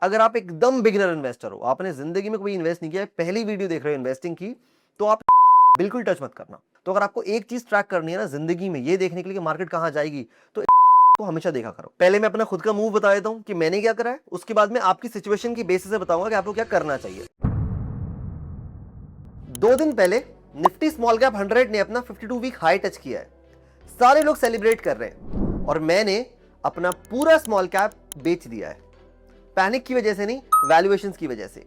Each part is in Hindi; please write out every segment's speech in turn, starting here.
अगर आप एकदम बिगिनर इन्वेस्टर हो, आपने जिंदगी में कोई इन्वेस्ट नहीं किया है, पहली वीडियो देख रहे हो इन्वेस्टिंग की, तो आप बिल्कुल टच मत करना। तो अगर आपको एक चीज ट्रैक करनी है ना जिंदगी में, ये देखने के लिए कि मार्केट कहां जाएगी, तो को हमेशा देखा करो। पहले मैं अपना खुद का मूव बता देता हूं कि मैंने क्या करा है, उसके बाद में आपकी सिचुएशन की बेसिस से बताऊंगा कि आपको क्या करना चाहिए। 2 दिन पहले निफ्टी स्मॉल कैप 100 ने अपना 52 वीक हाई टच किया है। सारे लोग सेलिब्रेट कर रहे हैं और मैंने अपना पूरा स्मॉल कैप बेच दिया है। पैनिक की वजह से नहीं, वैल्यूएशंस की वजह से।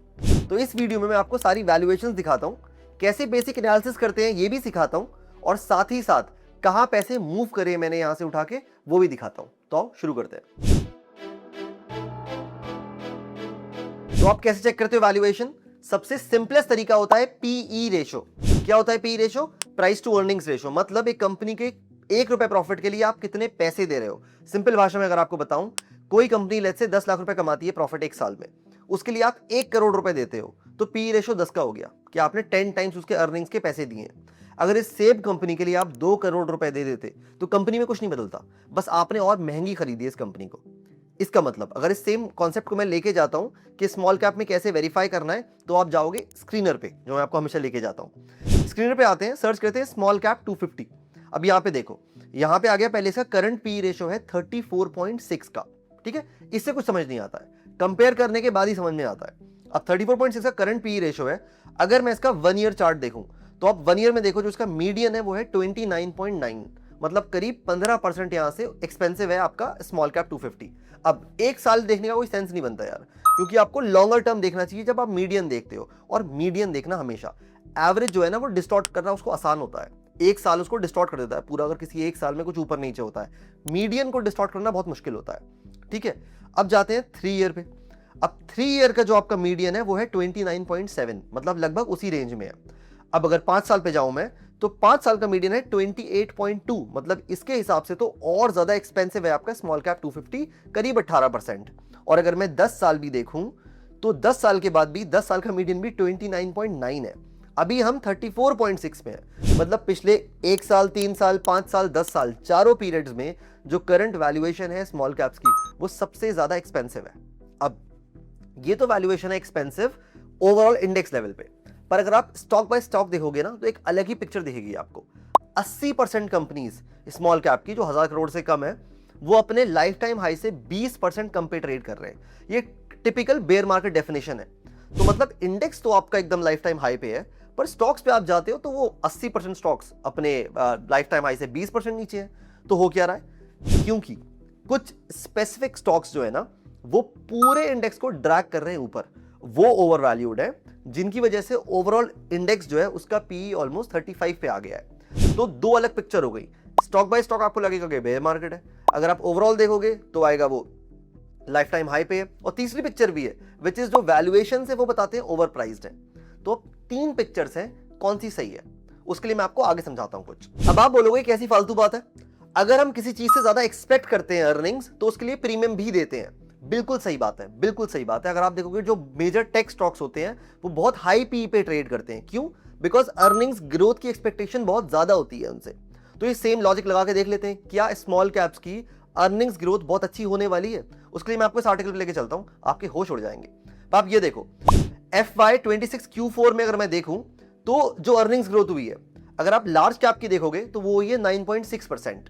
तो इस वीडियो में मैं आपको सारी वैल्यूएशंस दिखाता हूं, कैसे बेसिक एनालिसिस करते हैं ये भी सिखाता हूं, और साथ ही साथ कहां पैसे मूव करे मैंने यहां से उठा के वो भी दिखाता हूं। तो आओ शुरू करते हैं। तो आप कैसे चेक करते हो वैल्यूएशन? सबसे सिंपलेस्ट तरीका होता है पीई रेशो। क्या होता है PE ratio? Price to earnings ratio. मतलब एक कंपनी के 1 रुपए प्रॉफिट के लिए आप कितने पैसे दे रहे हो। सिंपल भाषा में अगर आपको बताऊं, कोई कंपनी लेट्स से 10 लाख रुपए कमाती है प्रॉफिट एक साल में, उसके लिए आप 1 करोड़ रुपए देते हो, तो पीई रेशो 10 का हो गया कि आपने 10 टाइम्स उसके अर्निंग्स के पैसे दिए। अगर इस सेम कंपनी के लिए आप 2 करोड़ रुपए दे देते तो कंपनी में कुछ नहीं बदलता, बस आपने और महंगी खरीदी इस कंपनी को। इसका मतलब अगर इस सेम कॉन्सेप्ट को मैं लेके जाता हूं कि स्मॉल कैप में कैसे वेरीफाई करना है, तो आप जाओगे स्क्रीनर पे, जो मैं आपको हमेशा लेके जाता हूं। स्क्रीनर पे आते हैं, सर्च करते हैं स्मॉल कैप 250। अब यहाँ पे देखो, यहाँ पे आ गया, पहले इसका करंट पी रेशो है 34.6 का। ठीक है, इससे कुछ समझ नहीं आता है, कंपेयर करने के बाद ही समझ में आता है। अब 34.6 का करंट पी रेशो है। अगर मैं इसका 1 ईयर चार्ट देखूं, तो आप 1 ईयर में देखो, जो इसका मीडियन है वो है 29.9, मतलब करीब 15% यहां से एक्सपेंसिव है आपका स्मॉल कैप 250। अब एक साल देखने का कोई सेंस नहीं बनता यार, क्योंकि आपको लॉन्गर टर्म देखना चाहिए जब आप मीडियन देखते हो। और मीडियन देखना हमेशा, एवरेज जो है ना वो डिस्टॉर्ट करना उसको आसान होता है, एक साल उसको डिस्टॉर्ट कर देता है पूरा, अगर किसी एक साल में कुछ ऊपर नीचे होता है। मीडियन को डिस्टॉर्ट करना बहुत मुश्किल होता है। ठीक है, अब जाते हैं 3 ईयर पे। अब 3 ईयर का जो आपका मीडियन है वो है 29.7, मतलब लगभग उसी रेंज में है। अब अगर 5 साल पे जाऊं मैं, तो 5 साल का मीडियन है 28.2, मतलब इसके हिसाब से तो और ज्यादा एक्सपेंसिव है आपका स्मॉल कैप 250, करीब 18%। और अगर मैं 10 साल भी देखूं, तो 10 साल के बाद भी 10 साल का मीडियन भी 29.9 है। अभी हम 34.6 में है, मतलब पिछले 1 साल, 3 साल, 5 साल, 10 साल, चारों पीरियड्स में जो करंट वैल्यूएशन है स्मॉल कैप्स की, वो सबसे ज्यादा एक्सपेंसिव है। अब ये तो वैल्यूएशन है एक्सपेंसिव ओवरऑल इंडेक्स लेवल पे, पर अगर आप स्टॉक बाय स्टॉक देखोगे ना, तो एक अलग ही पिक्चर दिखेगी आपको। 80% कंपनीज स्मॉल कैप की जो 1000 करोड़ से कम है, वो अपने लाइफ टाइम हाई से 20% कम पे ट्रेड कर रहे हैं। ये टिपिकल बेयर मार्केट डेफिनेशन है। तो मतलब इंडेक्स तो आपका एकदम लाइफ टाइम हाई पे है, पर स्टॉक्स पे आप जाते हो तो वो 80% स्टॉक्स अपने लाइफ टाइम हाई से 20% नीचे है। तो हो क्या रहा है, क्योंकि कुछ स्पेसिफिक स्टॉक्स जो है ना, वो पूरे इंडेक्स को ड्रैग कर रहे हैं ऊपर, वो ओवर वैल्यूड है, जिनकी वजह से ओवरऑल इंडेक्स जो है उसका पीई ऑलमोस्ट 35 पे आ गया है। तो दो अलग पिक्चर हो गई। स्टॉक बाय स्टॉक आपको लगेगा कि बेयर मार्केट है, अगर आप ओवरऑल देखोगे तो आएगा वो लाइफ टाइम हाई पे है। और तीसरी पिक्चर भी है, विच इज जो वैल्यूएशन है वो बताते हैं ओवर प्राइस्ड है। तो 3 पिक्चर्स हैं, कौन सी सही है उसके लिए मैं आपको आगे समझाता हूं कुछ। अब आप बोलोगे कैसी फालतू बात है, अगर हम किसी चीज से ज्यादा एक्सपेक्ट करते हैं अर्निंग्स, तो उसके लिए प्रीमियम भी देते हैं। बिल्कुल सही बात है, बिल्कुल सही बात है। अगर आप देखोगे जो मेजर टेक स्टॉक्स होते हैं वो बहुत हाई पी पे ट्रेड करते हैं। क्यों? बिकॉज अर्निंग्स ग्रोथ की एक्सपेक्टेशन बहुत ज्यादा होती है उनसे। तो ये सेम लॉजिक लगा के देख लेते हैं, क्या स्मॉल कैप्स की अर्निंग्स ग्रोथ बहुत अच्छी होने वाली है? उसके लिए मैं आपको इस आर्टिकल पे लेके चलता हूं, आपके होश उड़ जाएंगे। तो आप ये देखो, FY26 Q4 में अगर मैं देखूं, तो जो अर्निंग्स ग्रोथ हुई है, अगर आप लार्ज कैप की देखोगे तो वो हुई है 9.6%,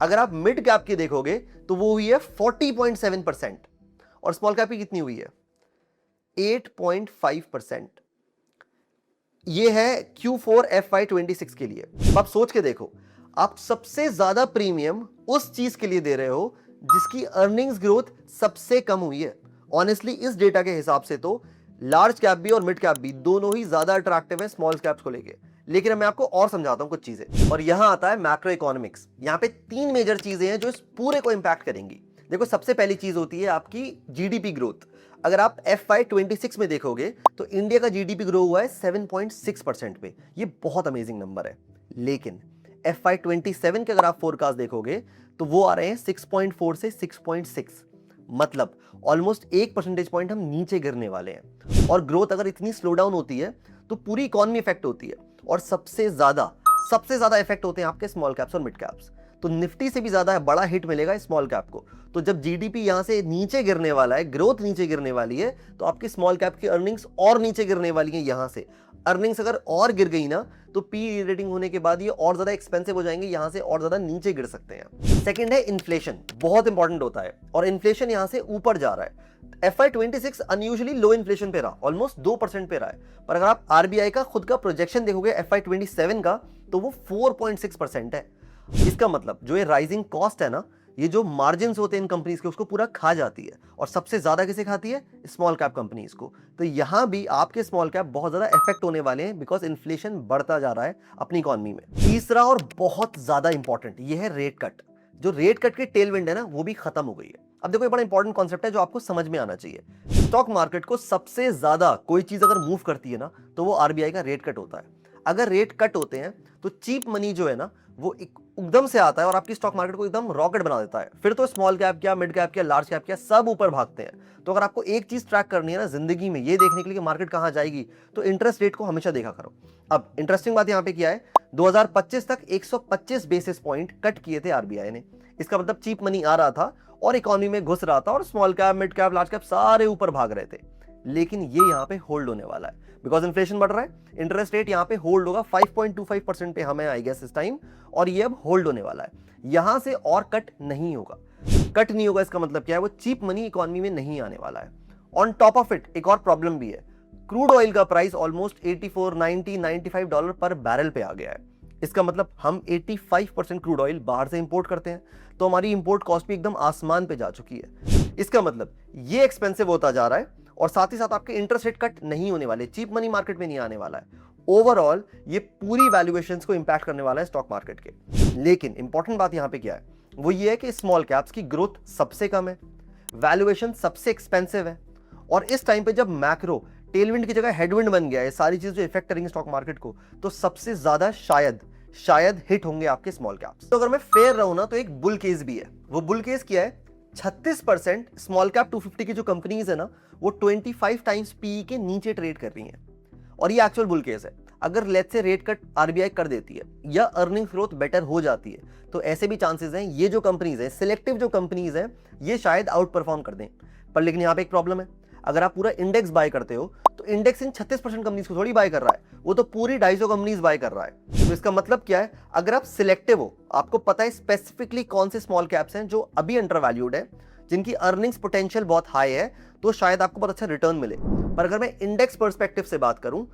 अगर आप मिड कैप की देखोगे तो वो हुई है 40.7%, और स्मॉल कैप की कितनी हुई है? 8.5%। ये है Q4 FY26 के लिए। अब आप सोच के देखो, आप सबसे ज्यादा प्रीमियम उस चीज के लिए दे रहे हो जिसकी अर्निंग्स ग्रोथ सबसे कम हुई है। ऑनेस्टली इस डेटा के हिसाब से तो लार्ज कैप भी और मिड कैप भी दोनों ही ज्यादा अट्रैक्टिव है स्मॉल कैप्स को लेके। लेकिन मैं आपको और समझाता हूं कुछ चीजें, और यहां आता है मैक्रो इकोनॉमिक्स। यहां पे 3 मेजर चीजें हैं जो इस पूरे को इंपैक्ट करेंगी। देखो, सबसे पहली चीज होती है आपकी जीडीपी ग्रोथ। अगर आप FY26 में देखोगे तो इंडिया का जीडीपी ग्रो हुआ है 7.6% पे, ये बहुत अमेजिंग नंबर है। लेकिन FY27 के अगर आप फोरकास्ट देखोगे तो वो आ रहे हैं 6.4 से 6.6, मतलब ऑलमोस्ट 1 परसेंटेज पॉइंट हम नीचे गिरने वाले हैं। और ग्रोथ अगर इतनी स्लो डाउन होती है तो पूरी इकोनॉमी इफेक्ट होती है, और सबसे ज्यादा इफेक्ट होते हैं आपके स्मॉल कैप्स और मिड कैप्स। तो निफ्टी से भी ज्यादा बड़ा हिट मिलेगा स्मॉल कैप को। तो जब जीडीपी यहां से नीचे गिरने वाला है, ग्रोथ नीचे गिरने वाली है, तो आपकी स्मॉल कैप की अर्निंग्स और नीचे गिरने वाली है। यहां से अर्निंग्स अगर और गिर गई ना, तो पी रेटिंग होने के बाद ये और ज्यादा एक्सपेंसिव हो जाएंगे, यहां से और ज्यादा नीचे गिर सकते हैं। सेकंड है इन्फ्लेशन, बहुत इंपॉर्टेंट होता है, और इन्फ्लेशन यहां से ऊपर जा रहा है। FY26 अनयूजुअली लो इन्फ्लेशन पे रहा, ऑलमोस्ट 2% पे रहा है, पर अगर आप आरबीआई का खुद का प्रोजेक्शन देखोगे FY27 का, तो वो 4.6% है। इसका मतलब जो ये राइजिंग कॉस्ट है ना, ये जो मार्जिन होते हैं इन कंपनीज के, उसको पूरा खा जाती है, और सबसे ज्यादा किसे खाती है? स्मॉल कैप कंपनीज को। तो यहां भी आपके स्मॉल कैप बहुत ज्यादा इफेक्ट होने वाले हैं, बिकॉज इन्फ्लेशन बढ़ता जा रहा है अपनी इकोनॉमी में। तीसरा और बहुत ज्यादा इंपॉर्टेंट, ये है रेट कट। जो रेट कट की टेलविंड है ना, वो भी खत्म हो गई है। अब देखो, ये बड़ा इंपॉर्टेंट कॉन्सेप्ट है जो आपको समझ में आना चाहिए। स्टॉक मार्केट को सबसे ज्यादा कोई चीज अगर मूव करती है ना, तो वो आरबीआई का रेट कट होता है। अगर रेट कट होते हैं तो चीप मनी जो है ना, वो एकदम से आता है और आपकी स्टॉक मार्केट को एकदम रॉकेट बना देता है। फिर तो स्मॉल कैप क्या, मिड कैप क्या, लार्ज कैप क्या, सब ऊपर भागते हैं। तो अगर आपको एक चीज ट्रैक करनी है ना जिंदगी में, ये देखने के लिए कि मार्केट कहां जाएगी, तो इंटरेस्ट रेट को हमेशा देखा करो। अब इंटरेस्टिंग बात यहां पे क्या है, 2025 तक 125 बेसिस पॉइंट कट किए थे आरबीआई ने। इसका मतलब चीप मनी आ रहा था और इकोनॉमी में घुस रहा था, और small cap, mid cap, large cap सारे ऊपर भाग रहे थे। लेकिन ये यहां पे होल्ड होने वाला है, बिकॉज इन्फ्लेशन बढ़ रहा है। इंटरेस्ट रेट यहां पे होल्ड होगा 5.25% पे हमें आई गेस इस टाइम, और ये अब होल्ड होने वाला है। यहां से और कट नहीं होगा। कट नहीं होगा, इसका मतलब क्या है? वो चीप मनी इकोनॉमी में नहीं आने वाला है। ऑन टॉप ऑफ इट एक और प्रॉब्लम भी है, क्रूड ऑयल का प्राइस ऑलमोस्ट 84, 90, $95 पर बैरल पे आ गया है। इसका मतलब हम 85% क्रूड ऑयल बाहर से इंपोर्ट करते हैं, तो हमारी इंपोर्ट कॉस्ट भी एकदम आसमान पे जा चुकी है। इसका मतलब ये एक्सपेंसिव होता जा रहा है, और साथ ही साथ आपके इंटरेस्ट रेट कट नहीं होने वाले, चीप मनी मार्केट में नहीं आने वाला है। ओवरऑल ये पूरी वैल्यूएशंस को इंपैक्ट करने वाला है स्टॉक मार्केट के। लेकिन इंपॉर्टेंट बात यहां पे क्या है, वो ये है कि स्मॉल कैप्स की ग्रोथ सबसे कम है, वैल्यूएशन सबसे एक्सपेंसिव है, और इस टाइम पे जब मैक्रो टेलविंड की जगह हेडविंड बन गया है, सारी चीज जो इफेक्ट करेंगे स्टॉक मार्केट को, तो सबसे ज्यादा शायद हिट होंगे आपके स्मॉल कैप्स। तो अगर मैं फेयर रहूं ना, तो एक बुल केस भी है। वो बुल केस क्या है? 36% स्मॉल कैप 250 की जो कंपनीज है ना, वो 25 टाइम्स पीई के नीचे ट्रेड कर रही हैं, और ये एक्चुअल बुल केस है। अगर let's say rate cut RBI कर देती है या अर्निंग्स ग्रोथ बेटर हो जाती है, तो ऐसे भी चांसेस हैं ये जो कंपनीज हैं, सिलेक्टिव जो कंपनीज हैं, ये शायद आउट परफॉर्म कर दें। पर लेकिन यहाँ पे एक प्रॉब्लम है, अगर आप पूरा इंडेक्स बाय करते हो, तो इंडेक्स इन 36% कंपनीज को थोड़ी बाय कर रहा है, वो तो पूरी 250 कंपनीज बाय कर रहा है। तो इसका मतलब क्या है? अगर आप सिलेक्टिव हो, आपको पता है स्पेसिफिकली कौन से स्मॉल कैप्स हैं जो अभी अंडर वैल्यूड है, जिनकी अर्निंग्स पोटेंशियल बहुत हाई है, तो शायद आपको बहुत अच्छा रिटर्न मिले। पर अगर मैं इंडेक्स पर्सपेक्टिव से बात करूं,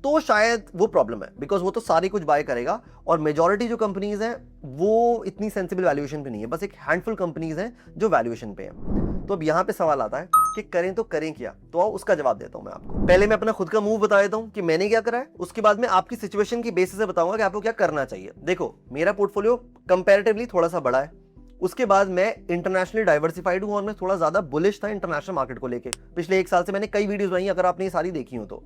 तो शायद वो प्रॉब्लम है, बिकॉज वो तो सारी कुछ बाय करेगा, और मेजॉरिटी जो कंपनीज हैं वो इतनी सेंसिबल वैल्यूएशन पे नहीं है, बस एक हैंडफुल कंपनीज हैं जो वैल्यूएशन पे है। तो अब यहाँ पे सवाल आता है कि करें तो करें क्या? तो आओ उसका जवाब देता हूं मैं आपको। पहले मैं अपना खुद का मूव बता देता हूं कि मैंने क्या करा है, उसके बाद मैं आपकी सिचुएशन की बेसिस से बताऊंगा कि आपको क्या करना चाहिए। देखो, मेरा पोर्टफोलियो कंपैरेटिवली थोड़ा सा बड़ा है, उसके बाद मैं इंटरनेशनली डाइवर्सिफाइड हूं, और मैं थोड़ा ज्यादा बुलिश था इंटरनेशनल मार्केट को लेके। पिछले 1 साल से मैंने कई वीडियोस बनाई, अगर आपने ये सारी देखी हो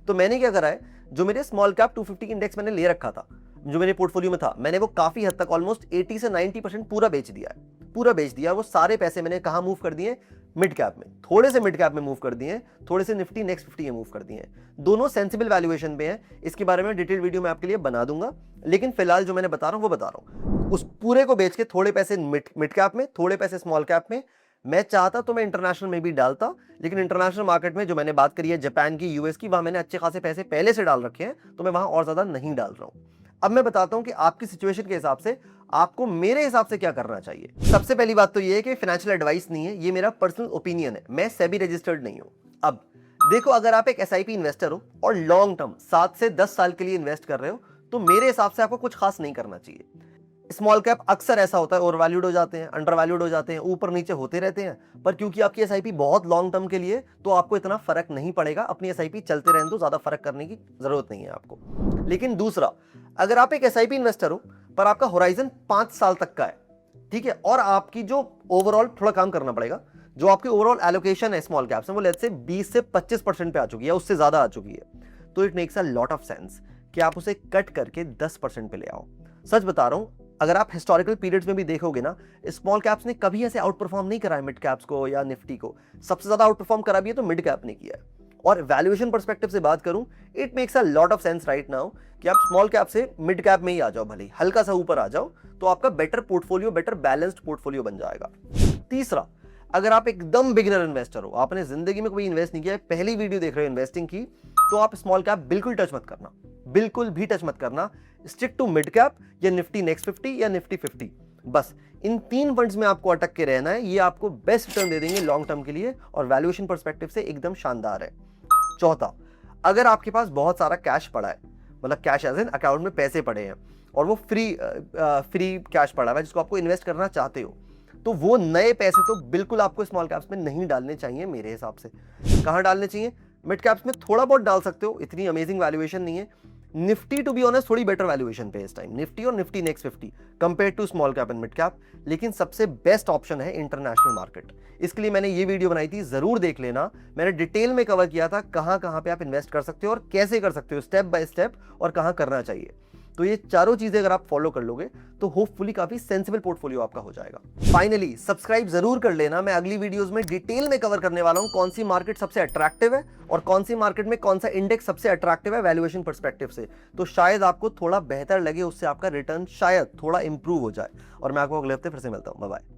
तो मैंने क्या करा है, जो मेरे स्मॉल कैप 250 इंडेक्स मैंने ले रखा था, जो मेरे पोर्टफोलियो में था, मैंने वो काफी हद तक ऑलमोस्ट 80 से 90% पूरा बेच दिया है। पूरा बेच दिया। वो सारे पैसे मैंने कहां मूव कर दिए? मिड कैप में। थोड़े से मिड कैप में मूव कर दिए, थोड़े से निफ्टी नेक्स्ट 50 में मूव कर दिए। दोनों सेंसिबल वैल्यूएशन पे हैं, इसके बारे में डिटेल वीडियो मैं आपके लिए बना दूंगा, लेकिन फिलहाल जो मैंने बता रहा हूं वो बता रहा हूं। उस पूरे को बेच के थोड़े पैसे मिड कैप में, थोड़े पैसे स्मॉल कैप में। मैं चाहता तो मैं इंटरनेशनल में भी डालता, लेकिन इंटरनेशनल मार्केट में जो मैंने बात करी है जापान की, यूएस की, वहां मैंने अच्छे खासे पैसे पहले से डाल रखे हैं, तो मैं वहां और ज्यादा नहीं डाल रहा हूं। अब मैं बताता हूं कि आपकी सिचुएशन के हिसाब से आपको मेरे हिसाब से क्या करना चाहिए। सबसे पहली बात तो ये है कि फाइनेंशियल एडवाइस नहीं है, ये मेरा पर्सनल ओपिनियन है, मैं सेबी रजिस्टर्ड नहीं हूं। अब देखो, अगर आप एक एसआईपी इन्वेस्टर हो और लॉन्ग टर्म 7 से 10 साल के लिए इन्वेस्ट कर रहे हो, तो मेरे हिसाब से आपको कुछ खास नहीं करना चाहिए। स्मॉल कैप अक्सर ऐसा होता है, ओवर वैल्यूड हो जाते हैं, अंडर वैल्यूड हो जाते हैं, ऊपर नीचे होते रहते हैं, पर क्योंकि आपकी एसआईपी बहुत लॉन्ग टर्म के लिए, तो आपको इतना फर्क नहीं पड़ेगा। अपनी एसआईपी चलते रहने दो, ज्यादा फर्क करने की जरूरत नहीं है आपको। लेकिन दूसरा, अगर आप एक एसआईपी इन्वेस्टर हो पर आपका होराइजन 5 साल तक का है, ठीक है, और आपकी जो ओवरऑल थोड़ा काम करना पड़ेगा, जो आपकी ओवरऑल एलोकेशन है स्मॉल कैप्स में, वो लेट्स से 20 से 25% पे आ चुकी है, उससे ज्यादा आ चुकी है, तो it makes a lot of sense कि आप उसे कट करके 10% पे ले आओ। सच बता रहा हूं, अगर आप हिस्टोरिकल पीरियड्स में भी देखोगे ना, स्मॉल कैप्स ने कभी ऐसे आउट परफॉर्म नहीं करा है मिड कैप्स को या निफ्टी को। सबसे ज्यादा आउट परफॉर्म करा भी है तो मिड कैप ने किया है। और वैल्यूएशन पर्सपेक्टिव से बात करूं, it makes a lot of sense right now कि आप स्मॉल कैप से मिड कैप में ही आ जाओ, भले ही हल्का सा ऊपर आ जाओ, तो आपका better portfolio, better balanced portfolio बन जाएगा। तीसरा, अगर आप एकदम बिगिनर इन्वेस्टर हो, आपने जिंदगी में कोई इन्वेस्ट नहीं किया है, पहली वीडियो देख रहे हो इन्वेस्टिंग की, तो आप स्मॉल कैप बिल्कुल टच मत करना, बिल्कुल भी टच मत करना। स्टिक टू मिड कैप या निफ्टी नेक्स्ट 50 या निफ्टी 50, बस इन 3 फंड्स में आपको अटक के रहना है। ये आपको बेस्ट रिटर्न दे देंगे लॉन्ग टर्म के लिए और वैल्यूएशन पर्सपेक्टिव से एकदम शानदार है। चौथा, अगर आपके पास बहुत सारा कैश पड़ा है, मतलब कैश एज इन अकाउंट में पैसे पड़े हैं और वो फ्री कैश पड़ा हुआ है जिसको आपको इन्वेस्ट करना चाहते हो, तो वो नए पैसे तो बिल्कुल आपको स्मॉल कैप्स में नहीं डालने चाहिए मेरे हिसाब से। कहां डालने चाहिए? मिड कैप्स में थोड़ा बहुत डाल सकते हो, इतनी अमेजिंग वैल्यूएशन नहीं है। निफ्टी टू बी ऑनेस्ट थोड़ी बेटर वैल्यूएशन पे इस टाइम, निफ्टी और Nifty next 50 compare to small cap and mid cap. लेकिन सबसे बेस्ट ऑप्शन है इंटरनेशनल मार्केट। इसके लिए मैंने ये वीडियो बनाई थी, जरूर देख लेना। मैंने डिटेल में कवर किया था कहां पे आप इन्वेस्ट कर सकते हो और कैसे कर सकते हो, स्टेप बाय स्टेप, और कहां करना चाहिए। तो ये चारों चीजें अगर आप फॉलो कर लोगे तो होपफुली काफी सेंसिबल पोर्टफोलियो आपका हो जाएगा। फाइनली सब्सक्राइब जरूर कर लेना। मैं अगली वीडियोस में डिटेल में कवर करने वाला हूं कौन सी मार्केट सबसे अट्रैक्टिव है और कौन सी मार्केट में कौन सा इंडेक्स सबसे अट्रैक्टिव है वैल्यूएशन पर्सपेक्टिव से। तो शायद आपको थोड़ा बेहतर लगे, उससे आपका रिटर्न शायद थोड़ा इंप्रूव हो जाए। और मैं आपको अगले हफ्ते फिर से मिलता हूं। Bye bye.